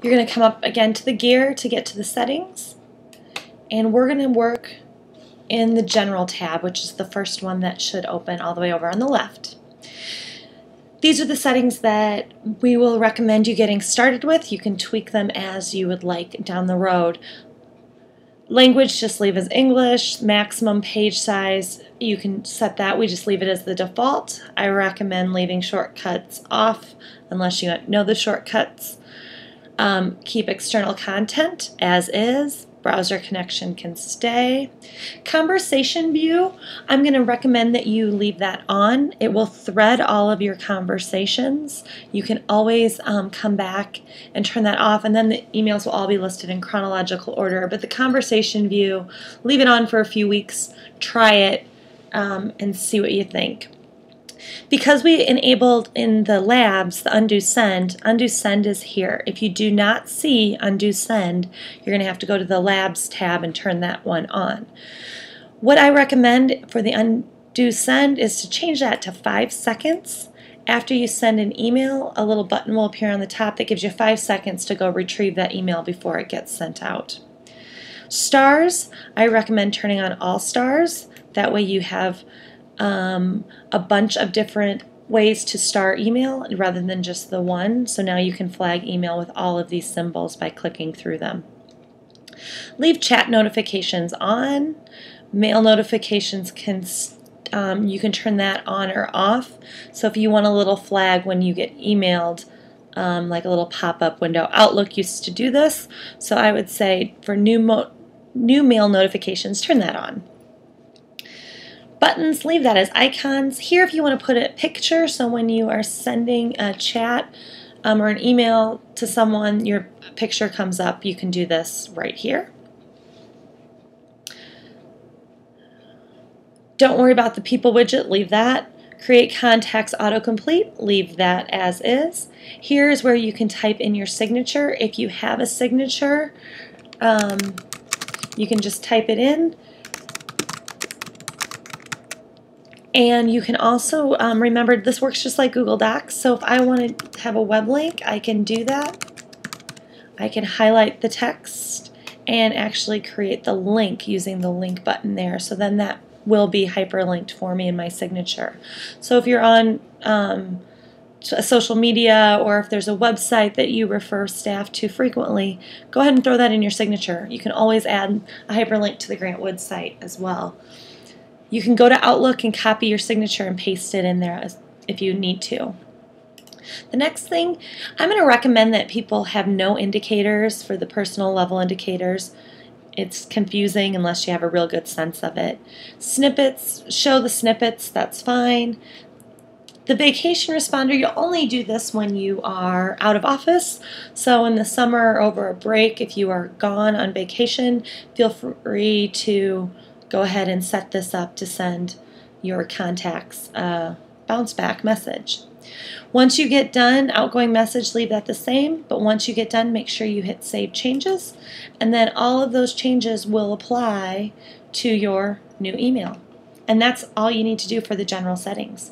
You're going to come up again to the gear to get to the settings, and we're going to work in the General tab, which is the first one that should open all the way over on the left. These are the settings that we will recommend you getting started with. You can tweak them as you would like down the road. Language, just leave as English. Maximum page size, you can set that. We just leave it as the default. I recommend leaving shortcuts off unless you know the shortcuts. Keep external content as is. Browser connection can stay. Conversation view, I'm going to recommend that you leave that on. It will thread all of your conversations. You can always come back and turn that off, and then the emails will all be listed in chronological order. But the conversation view, leave it on for a few weeks, try it, and see what you think. Because we enabled in the labs the undo send is here. If you do not see undo send, you're going to have to go to the labs tab and turn that one on. What I recommend for the undo send is to change that to 5 seconds. After you send an email, a little button will appear on the top that gives you 5 seconds to go retrieve that email before it gets sent out. Stars, I recommend turning on all stars. That way you have a bunch of different ways to star email rather than just the one. So now you can flag email with all of these symbols by clicking through them. Leave chat notifications on. Mail notifications can you can turn that on or off. So if you want a little flag when you get emailed, like a little pop-up window. Outlook used to do this, so I would say for new mail notifications, turn that on. Buttons, leave that as icons. Here if you want to put a picture, so when you are sending a chat or an email to someone, your picture comes up, you can do this right here. Don't worry about the people widget, leave that. Create contacts autocomplete, leave that as is. Here is where you can type in your signature. If you have a signature, you can just type it in. And you can also, remember, this works just like Google Docs, so if I want to have a web link, I can do that. I can highlight the text and actually create the link using the link button there, so then that will be hyperlinked for me in my signature. So if you're on social media, or if there's a website that you refer staff to frequently, go ahead and throw that in your signature. You can always add a hyperlink to the Grant Wood site as well. You can go to Outlook and copy your signature and paste it in there if you need to. The next thing, I'm going to recommend that people have no indicators for the personal level indicators. It's confusing unless you have a real good sense of it. Snippets, show the snippets, that's fine. The vacation responder, you'll only do this when you are out of office. So in the summer or over a break, if you are gone on vacation, feel free to go ahead and set this up to send your contacts a bounce back message. Once you get done, outgoing message, leave that the same, but once you get done, make sure you hit Save Changes, and then all of those changes will apply to your new email. And that's all you need to do for the general settings.